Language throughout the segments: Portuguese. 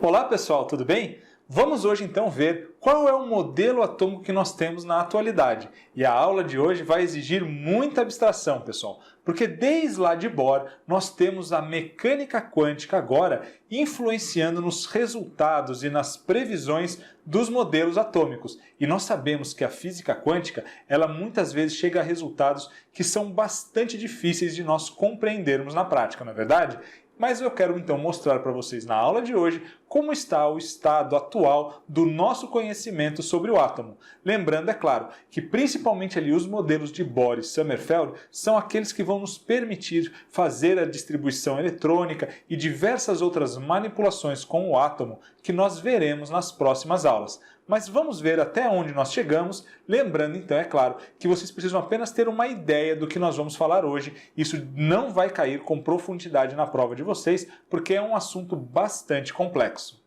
Olá pessoal, tudo bem? Vamos hoje então ver qual é o modelo atômico que nós temos na atualidade. E a aula de hoje vai exigir muita abstração, pessoal, porque desde lá de Bohr nós temos a mecânica quântica agora influenciando nos resultados e nas previsões dos modelos atômicos. E nós sabemos que a física quântica, ela muitas vezes chega a resultados que são bastante difíceis de nós compreendermos na prática, não é verdade? Mas eu quero então mostrar para vocês na aula de hoje como está o estado atual do nosso conhecimento sobre o átomo. Lembrando, é claro, que principalmente ali os modelos de Bohr e Sommerfeld são aqueles que vão nos permitir fazer a distribuição eletrônica e diversas outras manipulações com o átomo que nós veremos nas próximas aulas. Mas vamos ver até onde nós chegamos, lembrando então, é claro, que vocês precisam apenas ter uma ideia do que nós vamos falar hoje. Isso não vai cair com profundidade na prova de vocês, porque é um assunto bastante complexo.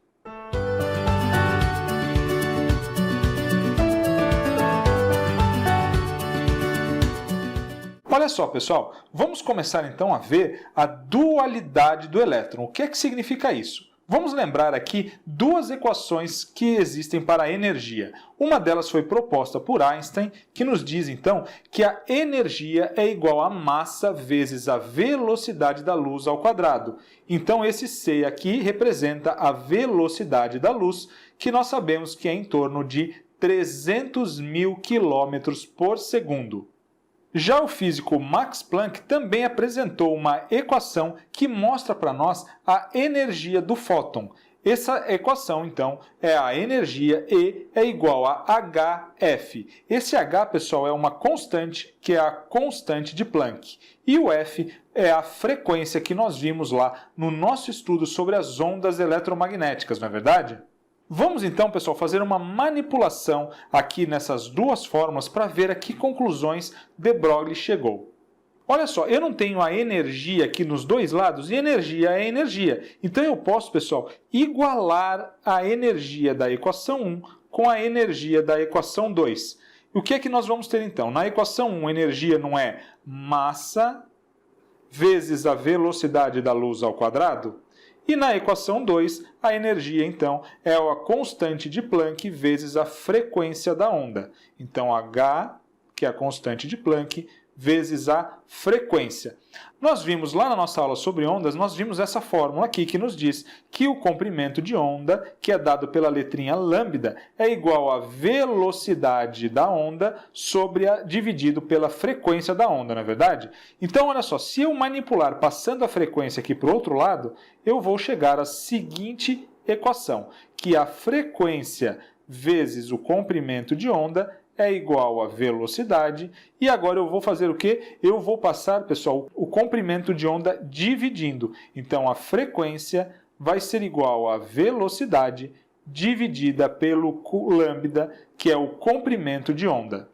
Olha só, pessoal, vamos começar então a ver a dualidade do elétron. O que é que significa isso? Vamos lembrar aqui duas equações que existem para a energia. Uma delas foi proposta por Einstein, que nos diz então que a energia é igual a massa vezes a velocidade da luz ao quadrado. Então esse C aqui representa a velocidade da luz, que nós sabemos que é em torno de 300.000 km por segundo. Já o físico Max Planck também apresentou uma equação que mostra para nós a energia do fóton. Essa equação, então, é a energia E é igual a hf. Esse H, pessoal, é uma constante, que é a constante de Planck. E o F é a frequência que nós vimos lá no nosso estudo sobre as ondas eletromagnéticas, não é verdade? Vamos então, pessoal, fazer uma manipulação aqui nessas duas fórmulas para ver a que conclusões de Broglie chegou. Olha só, eu não tenho a energia aqui nos dois lados, e energia é energia. Então eu posso, pessoal, igualar a energia da equação 1 com a energia da equação 2. O que é que nós vamos ter então? Na equação 1, energia não é massa vezes a velocidade da luz ao quadrado? E na equação 2, a energia, então, é a constante de Planck vezes a frequência da onda. Então, H, que é a constante de Planck, vezes a frequência. Nós vimos lá na nossa aula sobre ondas, nós vimos essa fórmula aqui que nos diz que o comprimento de onda, que é dado pela letrinha lambda, é igual à velocidade da onda dividido pela frequência da onda, não é verdade? Então, olha só, se eu manipular passando a frequência aqui para o outro lado, eu vou chegar à seguinte equação, que a frequência vezes o comprimento de onda é igual a velocidade, e agora eu vou fazer o quê? Eu vou passar, pessoal, o comprimento de onda dividindo. Então, a frequência vai ser igual a velocidade dividida pelo lambda, que é o comprimento de onda.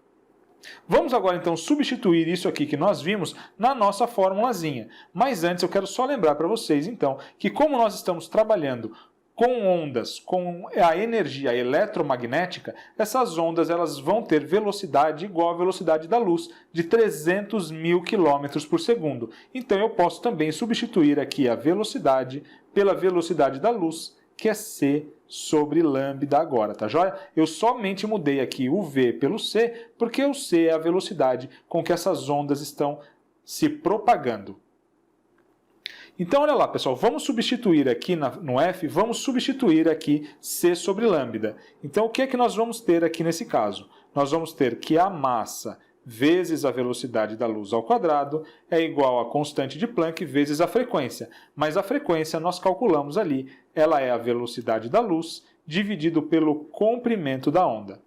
Vamos agora, então, substituir isso aqui que nós vimos na nossa formulazinha. Mas antes, eu quero só lembrar para vocês, então, que como nós estamos trabalhando com ondas, com a energia eletromagnética, essas ondas elas vão ter velocidade igual à velocidade da luz, de 300.000 km por segundo. Então eu posso também substituir aqui a velocidade pela velocidade da luz, que é C sobre lambda agora, tá joia? Eu somente mudei aqui o V pelo C, porque o C é a velocidade com que essas ondas estão se propagando. Então, olha lá, pessoal, vamos substituir aqui no F, vamos substituir aqui C sobre lambda. Então, o que é que nós vamos ter aqui nesse caso? Nós vamos ter que a massa vezes a velocidade da luz ao quadrado é igual a constante de Planck vezes a frequência. Mas a frequência nós calculamos ali, ela é a velocidade da luz dividido pelo comprimento da onda.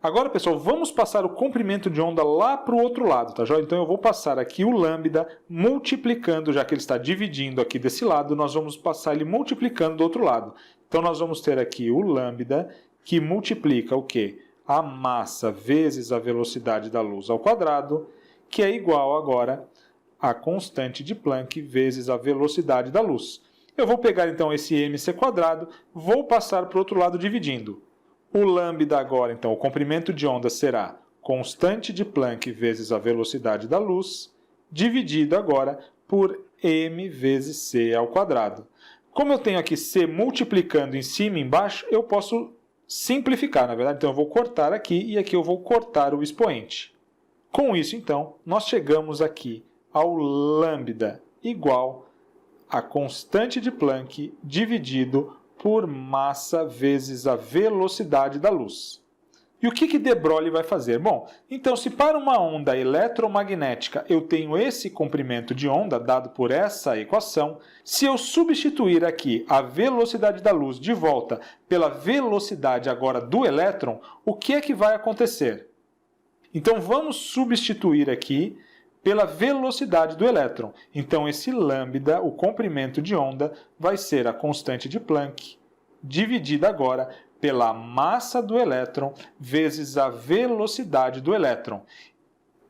Agora, pessoal, vamos passar o comprimento de onda lá para o outro lado, tá joia? Então eu vou passar aqui o lambda multiplicando, já que ele está dividindo aqui desse lado, nós vamos passar ele multiplicando do outro lado. Então nós vamos ter aqui o lambda que multiplica o quê? A massa vezes a velocidade da luz ao quadrado, que é igual agora a constante de Planck vezes a velocidade da luz. Eu vou pegar então esse mc², vou passar para o outro lado dividindo. O lambda agora, então, o comprimento de onda será constante de Planck vezes a velocidade da luz, dividido agora por m vezes c ao quadrado. Como eu tenho aqui C multiplicando em cima e embaixo, eu posso simplificar, na verdade. Então eu vou cortar aqui e aqui eu vou cortar o expoente. Com isso, então, nós chegamos aqui ao lambda igual a constante de Planck dividido por massa vezes a velocidade da luz. E o que de Broglie vai fazer? Bom, então se para uma onda eletromagnética eu tenho esse comprimento de onda dado por essa equação, se eu substituir aqui a velocidade da luz de volta pela velocidade agora do elétron, o que é que vai acontecer? Então vamos substituir aqui pela velocidade do elétron. Então esse lambda, o comprimento de onda, vai ser a constante de Planck dividida agora pela massa do elétron vezes a velocidade do elétron.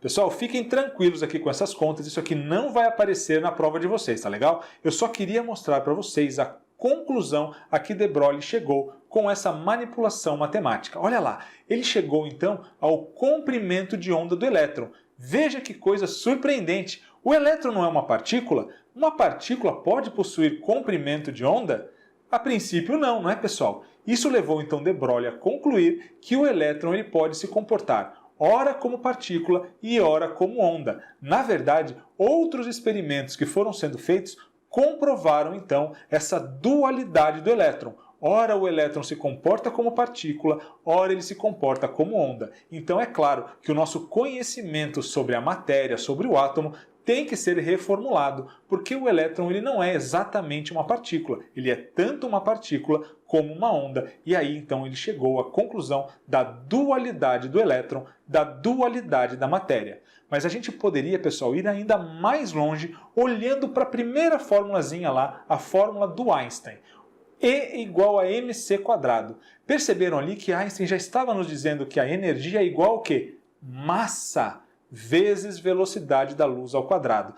Pessoal, fiquem tranquilos aqui com essas contas, isso aqui não vai aparecer na prova de vocês, tá legal? Eu só queria mostrar para vocês a conclusão a que de Broglie chegou com essa manipulação matemática. Olha lá, ele chegou então ao comprimento de onda do elétron. Veja que coisa surpreendente! O elétron não é uma partícula? Uma partícula pode possuir comprimento de onda? A princípio não é, pessoal? Isso levou então de Broglie a concluir que o elétron ele pode se comportar ora como partícula e ora como onda. Na verdade, outros experimentos que foram sendo feitos comprovaram então essa dualidade do elétron. Ora o elétron se comporta como partícula, ora ele se comporta como onda. Então é claro que o nosso conhecimento sobre a matéria, sobre o átomo, tem que ser reformulado, porque o elétron ele não é exatamente uma partícula, ele é tanto uma partícula como uma onda. E aí então ele chegou à conclusão da dualidade do elétron, da dualidade da matéria. Mas a gente poderia, pessoal, ir ainda mais longe olhando para a primeira formulazinha lá, a fórmula do Einstein. E igual a mc². Perceberam ali que Einstein já estava nos dizendo que a energia é igual ao quê? Massa vezes velocidade da luz ao quadrado.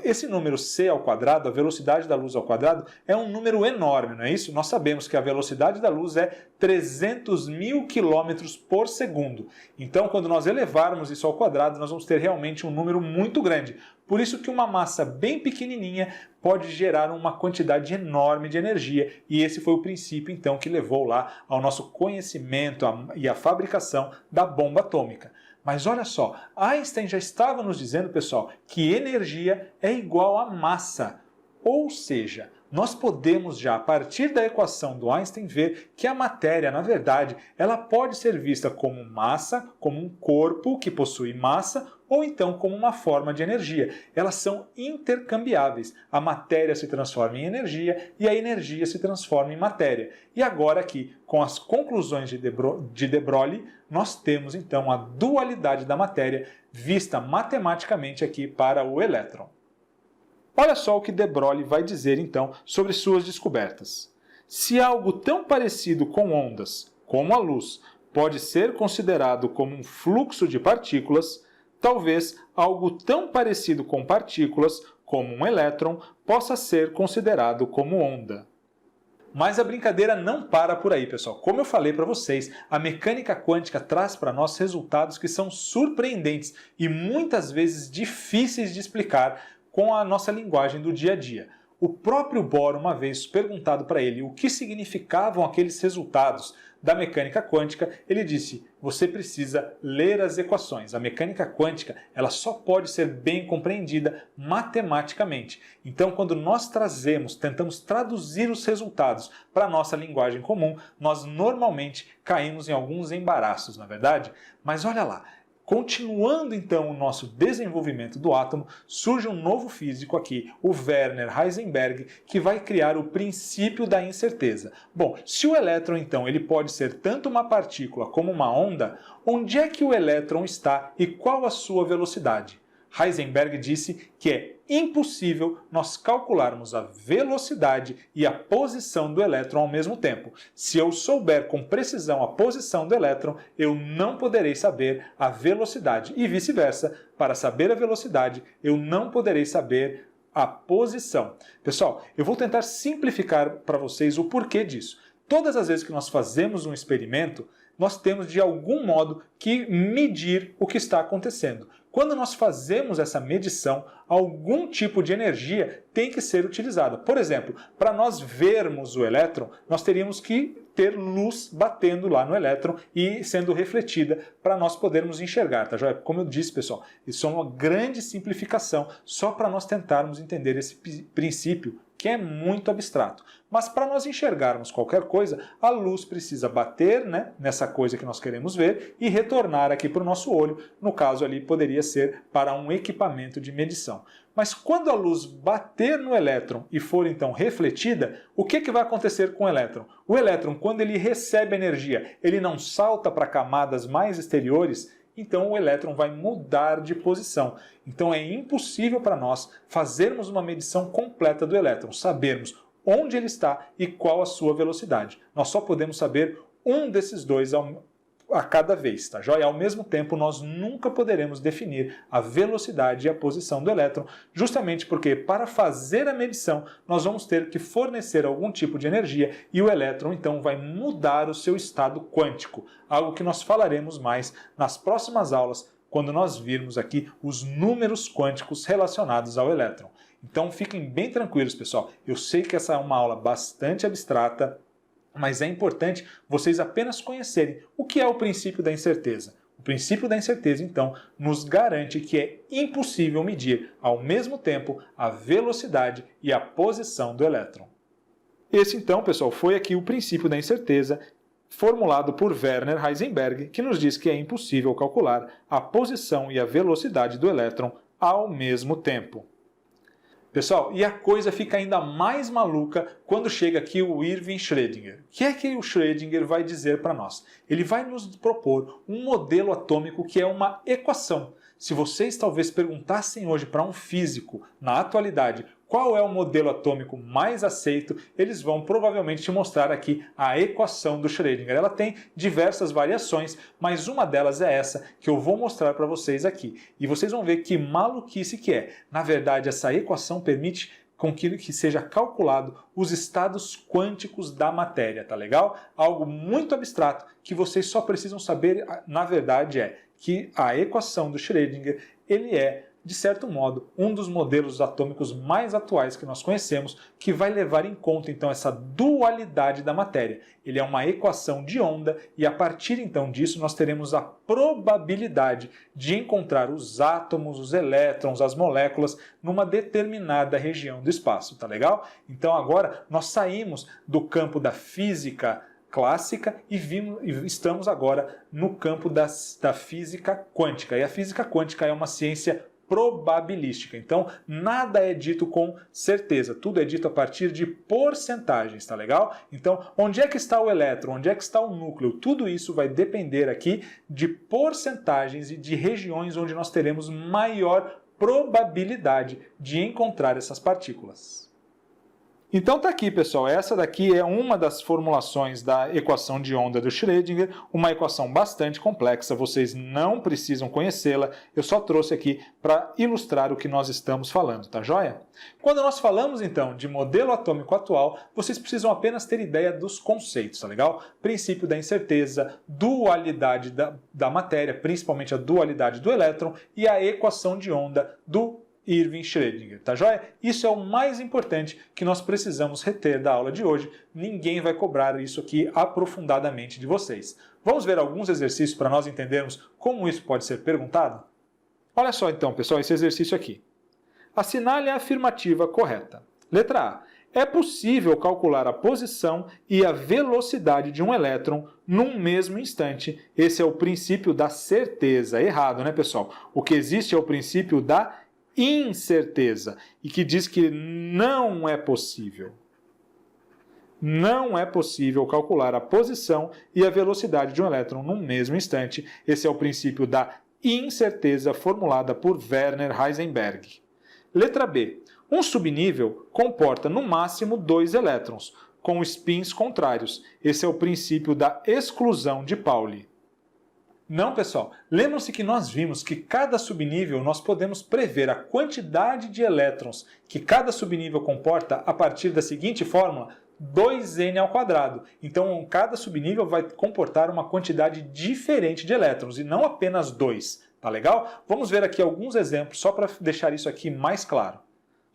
Esse número c ao quadrado, a velocidade da luz ao quadrado, é um número enorme, não é isso? Nós sabemos que a velocidade da luz é 300.000 km por segundo. Então, quando nós elevarmos isso ao quadrado, nós vamos ter realmente um número muito grande. Por isso que uma massa bem pequenininha pode gerar uma quantidade enorme de energia. E esse foi o princípio, então, que levou lá ao nosso conhecimento e à fabricação da bomba atômica. Mas olha só, Einstein já estava nos dizendo, pessoal, que energia é igual a massa. Ou seja, nós podemos já, a partir da equação do Einstein, ver que a matéria, na verdade, ela pode ser vista como massa, como um corpo que possui massa, ou então como uma forma de energia. Elas são intercambiáveis. A matéria se transforma em energia e a energia se transforma em matéria. E agora aqui, com as conclusões de de Broglie, nós temos então a dualidade da matéria vista matematicamente aqui para o elétron. Olha só o que de Broglie vai dizer então sobre suas descobertas. Se algo tão parecido com ondas, como a luz, pode ser considerado como um fluxo de partículas, talvez algo tão parecido com partículas, como um elétron, possa ser considerado como onda. Mas a brincadeira não para por aí, pessoal. Como eu falei para vocês, a mecânica quântica traz para nós resultados que são surpreendentes e muitas vezes difíceis de explicar com a nossa linguagem do dia a dia. O próprio Bohr, uma vez perguntado para ele o que significavam aqueles resultados da mecânica quântica, ele disse: você precisa ler as equações. A mecânica quântica ela só pode ser bem compreendida matematicamente. Então, quando nós tentamos traduzir os resultados para a nossa linguagem comum, nós normalmente caímos em alguns embaraços, na verdade? Mas olha lá, continuando então o nosso desenvolvimento do átomo, surge um novo físico aqui, o Werner Heisenberg, que vai criar o princípio da incerteza. Bom, se o elétron então ele pode ser tanto uma partícula como uma onda, onde é que o elétron está e qual a sua velocidade? Heisenberg disse que é impossível nós calcularmos a velocidade e a posição do elétron ao mesmo tempo. Se eu souber com precisão a posição do elétron, eu não poderei saber a velocidade. E vice-versa, para saber a velocidade, eu não poderei saber a posição. Pessoal, eu vou tentar simplificar para vocês o porquê disso. Todas as vezes que nós fazemos um experimento, nós temos de algum modo que medir o que está acontecendo. Quando nós fazemos essa medição, algum tipo de energia tem que ser utilizada. Por exemplo, para nós vermos o elétron, nós teríamos que ter luz batendo lá no elétron e sendo refletida para nós podermos enxergar, tá joia? Como eu disse, pessoal, isso é uma grande simplificação só para nós tentarmos entender esse princípio que é muito abstrato. Mas para nós enxergarmos qualquer coisa, a luz precisa bater, né, nessa coisa que nós queremos ver e retornar aqui para o nosso olho. No caso ali poderia ser para um equipamento de medição. Mas quando a luz bater no elétron e for então refletida, o que vai acontecer com o elétron? O elétron, quando ele recebe energia, ele não salta para camadas mais exteriores, então o elétron vai mudar de posição. Então é impossível para nós fazermos uma medição completa do elétron, sabermos onde ele está e qual a sua velocidade. Nós só podemos saber um desses dois a cada vez, tá joia? Ao mesmo tempo, nós nunca poderemos definir a velocidade e a posição do elétron, justamente porque para fazer a medição nós vamos ter que fornecer algum tipo de energia e o elétron então vai mudar o seu estado quântico, algo que nós falaremos mais nas próximas aulas quando nós virmos aqui os números quânticos relacionados ao elétron. Então fiquem bem tranquilos, pessoal. Eu sei que essa é uma aula bastante abstrata, mas é importante vocês apenas conhecerem o que é o princípio da incerteza. O princípio da incerteza, então, nos garante que é impossível medir ao mesmo tempo a velocidade e a posição do elétron. Esse, então, pessoal, foi aqui o princípio da incerteza formulado por Werner Heisenberg, que nos diz que é impossível calcular a posição e a velocidade do elétron ao mesmo tempo. Pessoal, e a coisa fica ainda mais maluca quando chega aqui o Erwin Schrödinger. O que é que o Schrödinger vai dizer para nós? Ele vai nos propor um modelo atômico que é uma equação. Se vocês talvez perguntassem hoje para um físico, na atualidade, qual é o modelo atômico mais aceito, eles vão provavelmente te mostrar aqui a equação do Schrödinger. Ela tem diversas variações, mas uma delas é essa que eu vou mostrar para vocês aqui. E vocês vão ver que maluquice que é. Na verdade, essa equação permite com que seja calculado os estados quânticos da matéria, tá legal? Algo muito abstrato que vocês só precisam saber, na verdade, é que a equação do Schrödinger, ele é, de certo modo, um dos modelos atômicos mais atuais que nós conhecemos, que vai levar em conta, então, essa dualidade da matéria. Ele é uma equação de onda e, a partir, então, disso, nós teremos a probabilidade de encontrar os átomos, os elétrons, as moléculas, numa determinada região do espaço, tá legal? Então, agora, nós saímos do campo da física clássica e estamos agora no campo da física quântica. E a física quântica é uma ciência probabilística. Então, nada é dito com certeza. Tudo é dito a partir de porcentagens, tá legal? Então, onde é que está o elétron? Onde é que está o núcleo? Tudo isso vai depender aqui de porcentagens e de regiões onde nós teremos maior probabilidade de encontrar essas partículas. Então tá aqui, pessoal, essa daqui é uma das formulações da equação de onda do Schrödinger, uma equação bastante complexa, vocês não precisam conhecê-la, eu só trouxe aqui para ilustrar o que nós estamos falando, tá joia? Quando nós falamos então de modelo atômico atual, vocês precisam apenas ter ideia dos conceitos, tá legal? Princípio da incerteza, dualidade da matéria, principalmente a dualidade do elétron e a equação de onda do Erwin Schrödinger, tá joia? Isso é o mais importante que nós precisamos reter da aula de hoje. Ninguém vai cobrar isso aqui aprofundadamente de vocês. Vamos ver alguns exercícios para nós entendermos como isso pode ser perguntado? Olha só então, pessoal, esse exercício aqui. Assinale a afirmativa correta. Letra A. É possível calcular a posição e a velocidade de um elétron num mesmo instante. Esse é o princípio da certeza. Errado, né, pessoal? O que existe é o princípio da incerteza e que diz que não é possível. Não é possível calcular a posição e a velocidade de um elétron num mesmo instante. Esse é o princípio da incerteza formulada por Werner Heisenberg. Letra B. Um subnível comporta no máximo 2 elétrons, com spins contrários. Esse é o princípio da exclusão de Pauli. Não, pessoal. Lembram-se que nós vimos que cada subnível nós podemos prever a quantidade de elétrons que cada subnível comporta a partir da seguinte fórmula, 2n ao quadrado. Então, cada subnível vai comportar uma quantidade diferente de elétrons e não apenas 2. Tá legal? Vamos ver aqui alguns exemplos só para deixar isso aqui mais claro.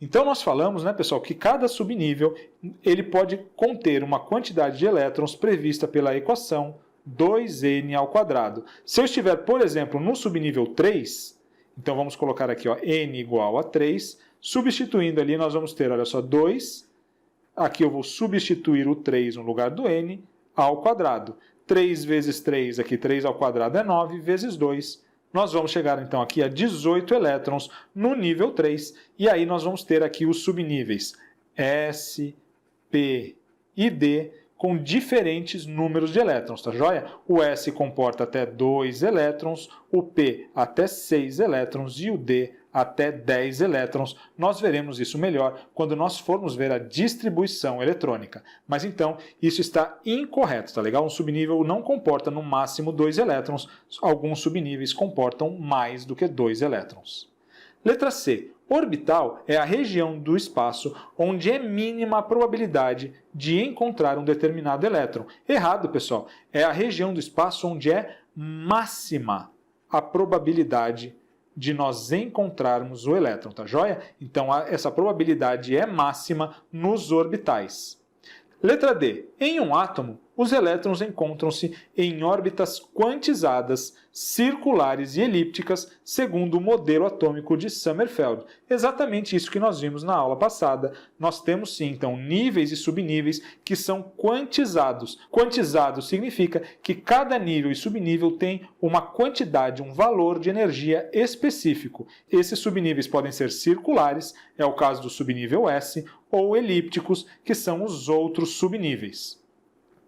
Então nós falamos, né, pessoal, que cada subnível ele pode conter uma quantidade de elétrons prevista pela equação 2n². Se eu estiver, por exemplo, no subnível 3, então vamos colocar aqui, ó, n igual a 3, substituindo ali nós vamos ter, olha só, 2, aqui eu vou substituir o 3 no lugar do n ao quadrado. 3 vezes 3, aqui 3 ao quadrado é 9, vezes 2, nós vamos chegar então aqui a 18 elétrons no nível 3, e aí nós vamos ter aqui os subníveis S, P e D com diferentes números de elétrons, tá joia? O S comporta até 2 elétrons, o P até 6 elétrons e o D até 10 elétrons. Nós veremos isso melhor quando nós formos ver a distribuição eletrônica. Mas então, isso está incorreto, tá legal? Um subnível não comporta no máximo 2 elétrons, alguns subníveis comportam mais do que 2 elétrons. Letra C. Orbital é a região do espaço onde é mínima a probabilidade de encontrar um determinado elétron. Errado, pessoal. É a região do espaço onde é máxima a probabilidade de nós encontrarmos o elétron, tá joia? Então, essa probabilidade é máxima nos orbitais. Letra D. Em um átomo, os elétrons encontram-se em órbitas quantizadas, circulares e elípticas, segundo o modelo atômico de Sommerfeld. Exatamente isso que nós vimos na aula passada. Nós temos sim, então, níveis e subníveis que são quantizados. Quantizado significa que cada nível e subnível tem uma quantidade, um valor de energia específico. Esses subníveis podem ser circulares, é o caso do subnível S, ou elípticos, que são os outros subníveis.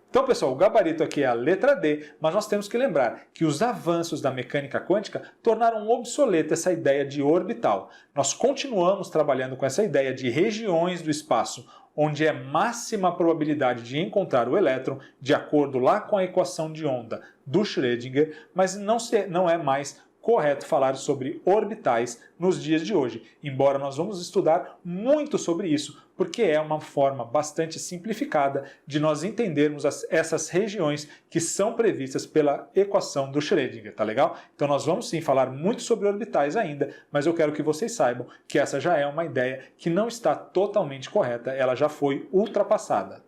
Então, pessoal, o gabarito aqui é a letra D, mas nós temos que lembrar que os avanços da mecânica quântica tornaram obsoleta essa ideia de orbital. Nós continuamos trabalhando com essa ideia de regiões do espaço, onde é máxima a probabilidade de encontrar o elétron, de acordo lá com a equação de onda do Schrödinger, mas não é mais correto falar sobre orbitais nos dias de hoje, embora nós vamos estudar muito sobre isso, porque é uma forma bastante simplificada de nós entendermos essas regiões que são previstas pela equação do Schrödinger, tá legal? Então nós vamos sim falar muito sobre orbitais ainda, mas eu quero que vocês saibam que essa já é uma ideia que não está totalmente correta, ela já foi ultrapassada.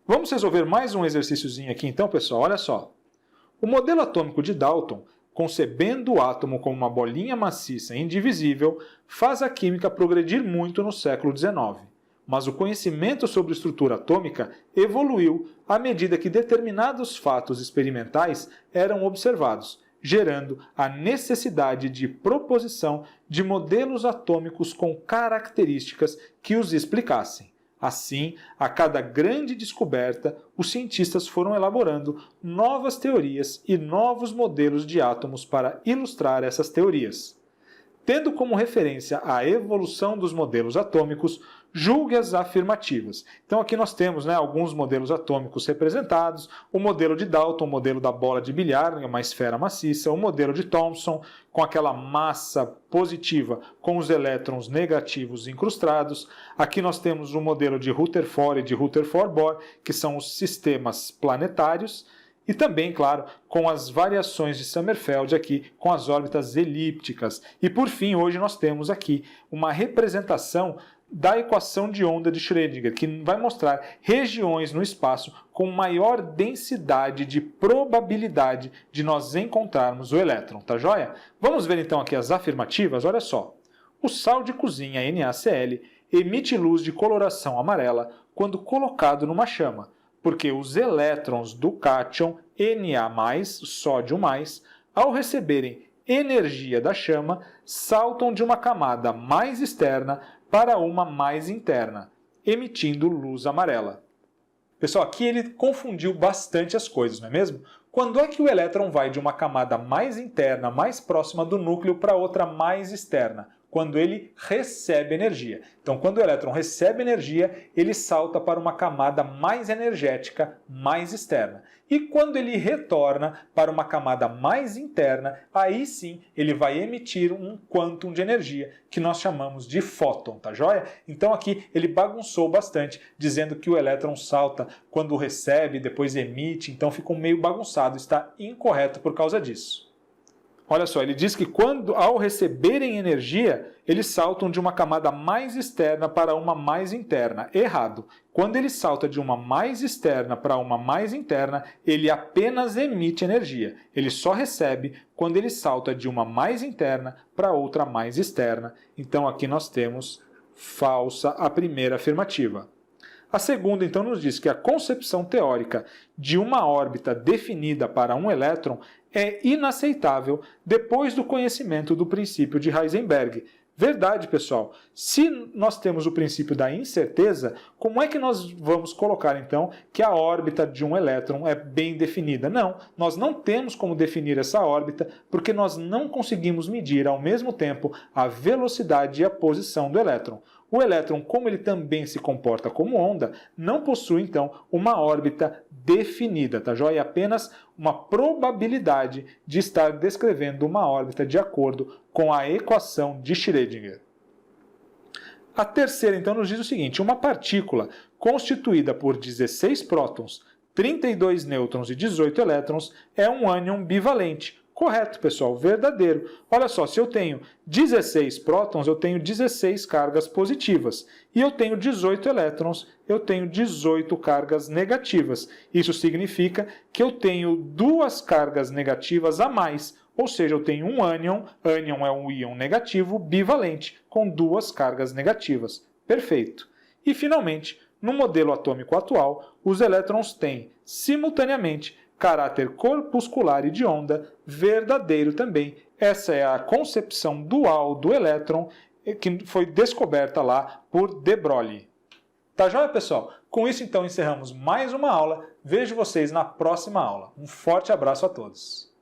Vamos resolver mais um exercíciozinho aqui então, pessoal, olha só. O modelo atômico de Dalton, concebendo o átomo como uma bolinha maciça e indivisível, faz a química progredir muito no século XIX. Mas o conhecimento sobre estrutura atômica evoluiu à medida que determinados fatos experimentais eram observados, gerando a necessidade de proposição de modelos atômicos com características que os explicassem. Assim, a cada grande descoberta, os cientistas foram elaborando novas teorias e novos modelos de átomos para ilustrar essas teorias. Tendo como referência a evolução dos modelos atômicos, julgue as afirmativas. Então aqui nós temos, alguns modelos atômicos representados, o modelo de Dalton, o modelo da bola de bilhar, uma esfera maciça, o modelo de Thomson, com aquela massa positiva com os elétrons negativos incrustados. Aqui nós temos o modelo de Rutherford e de Rutherford-Bohr, que são os sistemas planetários, e também, claro, com as variações de Sommerfeld aqui, com as órbitas elípticas. E por fim, hoje nós temos aqui uma representação da equação de onda de Schrödinger, que vai mostrar regiões no espaço com maior densidade de probabilidade de nós encontrarmos o elétron, tá joia? Vamos ver então aqui as afirmativas, olha só. O sal de cozinha NaCl emite luz de coloração amarela quando colocado numa chama, porque os elétrons do cátion Na+, sódio+, ao receberem energia da chama, saltam de uma camada mais externa para uma mais interna, emitindo luz amarela. Pessoal, aqui ele confundiu bastante as coisas, não é mesmo? Quando é que o elétron vai de uma camada mais interna, mais próxima do núcleo, para outra mais externa? Quando ele recebe energia. Então, quando o elétron recebe energia, ele salta para uma camada mais energética, mais externa. E quando ele retorna para uma camada mais interna, aí sim ele vai emitir um quantum de energia, que nós chamamos de fóton, tá joia? Então aqui ele bagunçou bastante, dizendo que o elétron salta quando recebe, depois emite, então ficou meio bagunçado, está incorreto por causa disso. Olha só, ele diz que ao receberem energia, eles saltam de uma camada mais externa para uma mais interna. Errado. Quando ele salta de uma mais externa para uma mais interna, ele apenas emite energia. Ele só recebe quando ele salta de uma mais interna para outra mais externa. Então aqui nós temos falsa a primeira afirmativa. A segunda, então, nos diz que a concepção teórica de uma órbita definida para um elétron é inaceitável depois do conhecimento do princípio de Heisenberg. Verdade, pessoal. Se nós temos o princípio da incerteza, como é que nós vamos colocar, então, que a órbita de um elétron é bem definida? Não, nós não temos como definir essa órbita porque nós não conseguimos medir ao mesmo tempo a velocidade e a posição do elétron. O elétron, como ele também se comporta como onda, não possui, então, uma órbita definida, tá joia? É apenas uma probabilidade de estar descrevendo uma órbita de acordo com a equação de Schrödinger. A terceira, então, nos diz o seguinte: uma partícula constituída por 16 prótons, 32 nêutrons e 18 elétrons é um ânion bivalente. Correto, pessoal, verdadeiro. Olha só, se eu tenho 16 prótons, eu tenho 16 cargas positivas. E eu tenho 18 elétrons, eu tenho 18 cargas negativas. Isso significa que eu tenho duas cargas negativas a mais. Ou seja, eu tenho um ânion, ânion é um íon negativo bivalente, com duas cargas negativas. Perfeito. E, finalmente, no modelo atômico atual, os elétrons têm, simultaneamente, caráter corpuscular e de onda, verdadeiro também. Essa é a concepção dual do elétron que foi descoberta lá por de Broglie. Tá joia, pessoal? Com isso, então, encerramos mais uma aula. Vejo vocês na próxima aula. Um forte abraço a todos.